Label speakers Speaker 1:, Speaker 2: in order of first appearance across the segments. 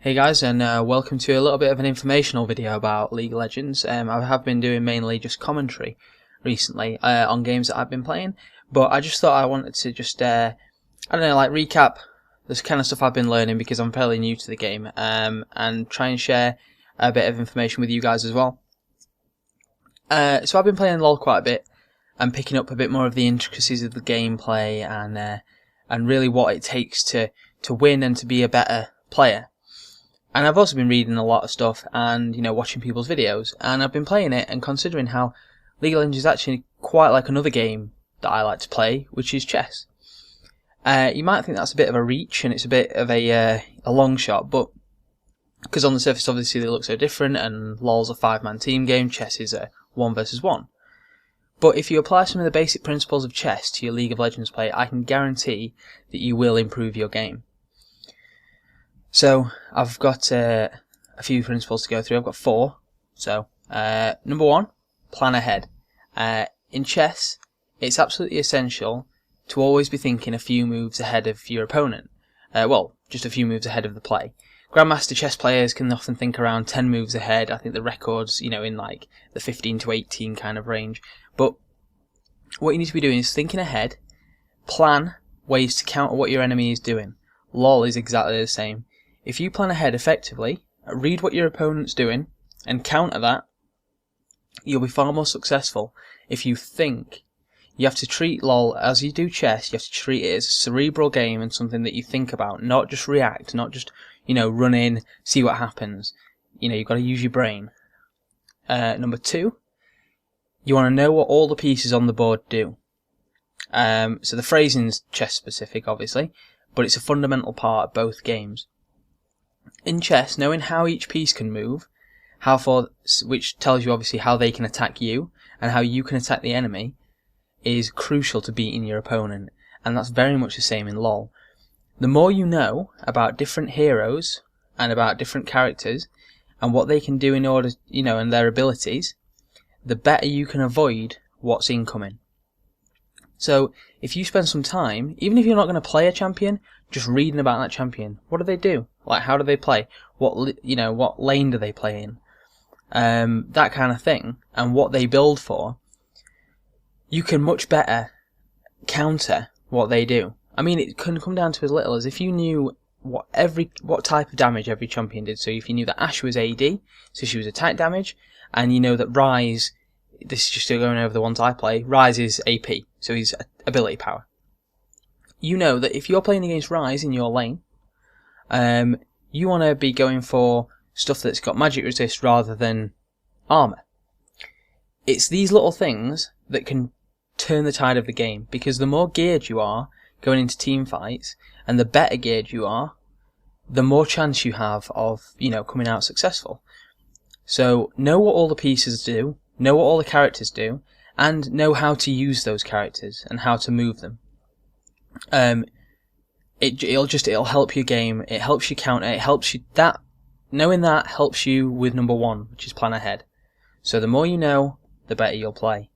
Speaker 1: Hey guys, and welcome to a little bit of an informational video about League of Legends. I have been doing mainly just commentary recently on games that I've been playing, but I just thought I wanted to just, I don't know, like recap this kind of stuff I've been learning because I'm fairly new to the game, and try and share a bit of information with you guys as well. So I've been playing LoL quite a bit and picking up a bit more of the intricacies of the gameplay and really what it takes to win and to be a better player. And I've also been reading a lot of stuff and, watching people's videos. And I've been playing it and considering how League of Legends is actually quite like another game that I like to play, which is chess. You might think that's a bit of a reach and it's a bit of a long shot, but because on the surface obviously they look so different and LoL's a 5-man team game, chess is a 1 versus 1. But if you apply some of the basic principles of chess to your League of Legends play, I can guarantee that you will improve your game. So, I've got a few principles to go through. I've got 4. So, number 1, plan ahead. In chess, it's absolutely essential to always be thinking a few moves ahead of your opponent. Well, just a few moves ahead of the play. Grandmaster chess players can often think around 10 moves ahead. I think the record's, in like the 15 to 18 kind of range. But what you need to be doing is thinking ahead, plan ways to counter what your enemy is doing. LoL is exactly the same. If you plan ahead effectively, read what your opponent's doing, and counter that, you'll be far more successful. If you think, you have to treat LoL as you do chess, you have to treat it as a cerebral game and something that you think about, not just react, not just, run in, see what happens. You've got to use your brain. Number 2, you want to know what all the pieces on the board do. So the phrasing's chess specific, obviously, but it's a fundamental part of both games. In chess, knowing how each piece can move, which tells you obviously how they can attack you and how you can attack the enemy, is crucial to beating your opponent, and that's very much the same in LoL. The more you know about different heroes and about different characters and what they can do in order, and their abilities, the better you can avoid what's incoming. So, if you spend some time, even if you're not going to play a champion, just reading about that champion. What do they do? Like, how do they play? What lane do they play in? That kind of thing, and what they build for. You can much better counter what they do. I mean, it can come down to as little as if you knew what type of damage every champion did. So if you knew that Ashe was AD, so she was attack damage, and you know that Ryze, this is just going over the ones I play, Ryze is AP, so he's ability power. You know that if you're playing against Ryze in your lane, you want to be going for stuff that's got magic resist rather than armor. It's these little things that can turn the tide of the game, because the more geared you are going into team fights, and the better geared you are, the more chance you have of, coming out successful. So, know what all the pieces do, know what all the characters do, and know how to use those characters and how to move them. It'll help your game. It helps you counter. It helps you knowing that helps you with number 1, which is plan ahead. So the more you know, the better you'll play.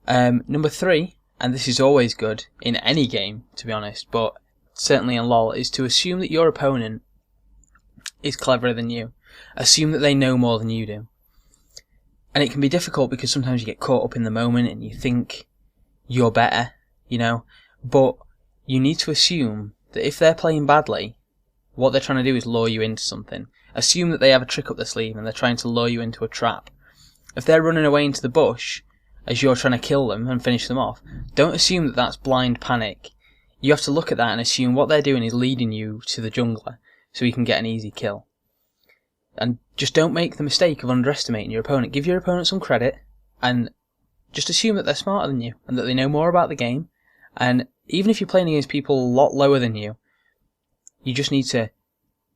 Speaker 1: Number 3, and this is always good in any game, to be honest, but certainly in LoL, is to assume that your opponent is cleverer than you. Assume that they know more than you do. And it can be difficult because sometimes you get caught up in the moment and you think you're better, but you need to assume that if they're playing badly, what they're trying to do is lure you into something. Assume that they have a trick up their sleeve and they're trying to lure you into a trap. If they're running away into the bush as you're trying to kill them and finish them off, don't assume that that's blind panic. You have to look at that and assume what they're doing is leading you to the jungler so you can get an easy kill. And just don't make the mistake of underestimating your opponent. Give your opponent some credit and just assume that they're smarter than you and that they know more about the game. And even if you're playing against people a lot lower than you, you just need to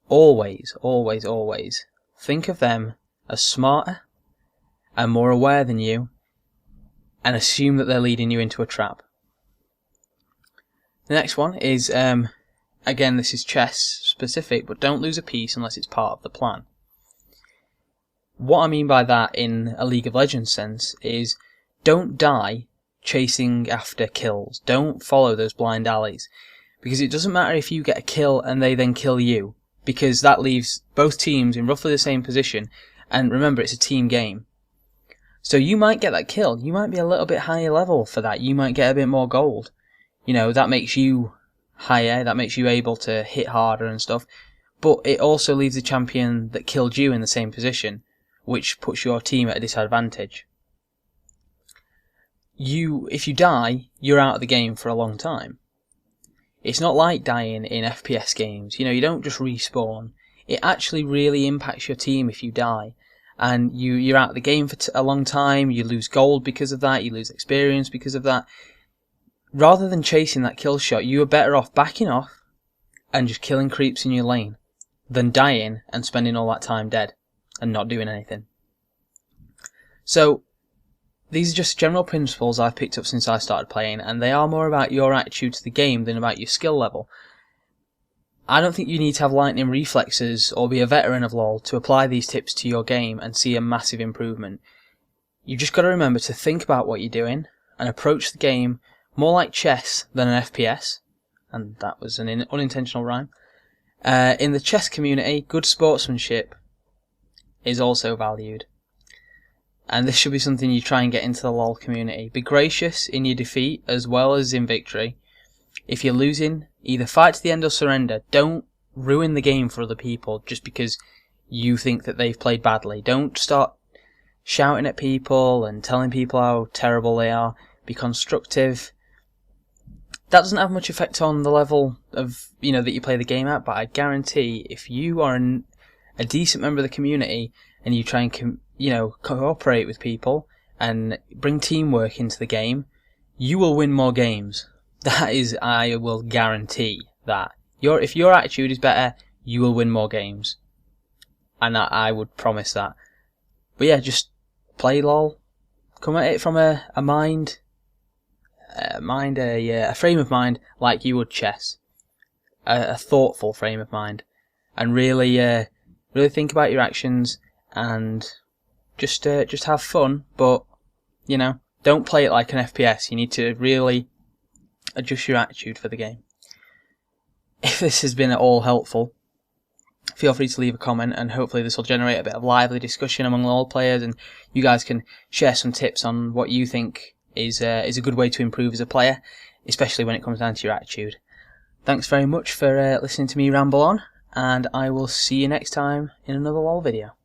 Speaker 1: always think of them as smarter and more aware than you, and assume that they're leading you into a trap. The next one is, again, this is chess specific, but don't lose a piece unless it's part of the plan. What I mean by that in a League of Legends sense is don't die chasing after kills. Don't follow those blind alleys. Because it doesn't matter if you get a kill and they then kill you. because that leaves both teams in roughly the same position. And remember, it's a team game. So you might get that kill. You might be a little bit higher level for that. You might get a bit more gold. You know, that makes you higher. That makes you able to hit harder and stuff. But it also leaves the champion that killed you in the same position, which puts your team at a disadvantage. If you die, you're out of the game for a long time. It's not like dying in FPS games. You know, you don't just respawn. It actually really impacts your team if you die. And you're out of the game for a long time, you lose gold because of that, you lose experience because of that. Rather than chasing that kill shot, you are better off backing off and just killing creeps in your lane than dying and spending all that time dead and not doing anything. So, these are just general principles I've picked up since I started playing, and they are more about your attitude to the game than about your skill level. I don't think you need to have lightning reflexes or be a veteran of LoL to apply these tips to your game and see a massive improvement. You've just got to remember to think about what you're doing and approach the game more like chess than an FPS, and that was an unintentional rhyme. In the chess community, good sportsmanship is also valued. And this should be something you try and get into the LoL community. Be gracious in your defeat as well as in victory. If you're losing, either fight to the end or surrender. Don't ruin the game for other people just because you think that they've played badly. Don't start shouting at people and telling people how terrible they are. Be constructive. That doesn't have much effect on the level of, that you play the game at, but I guarantee if you are a decent member of the community and you try and cooperate with people and bring teamwork into the game, you will win more games. That is, I will guarantee that. If your attitude is better, you will win more games. And I would promise that. But yeah, just play LoL. Come at it from a frame of mind like you would chess. A thoughtful frame of mind. And really think about your actions and just have fun, but, don't play it like an FPS. You need to really adjust your attitude for the game. If this has been at all helpful, feel free to leave a comment, and hopefully this will generate a bit of lively discussion among LoL players, and you guys can share some tips on what you think is a good way to improve as a player, especially when it comes down to your attitude. Thanks very much for listening to me ramble on, and I will see you next time in another LoL video.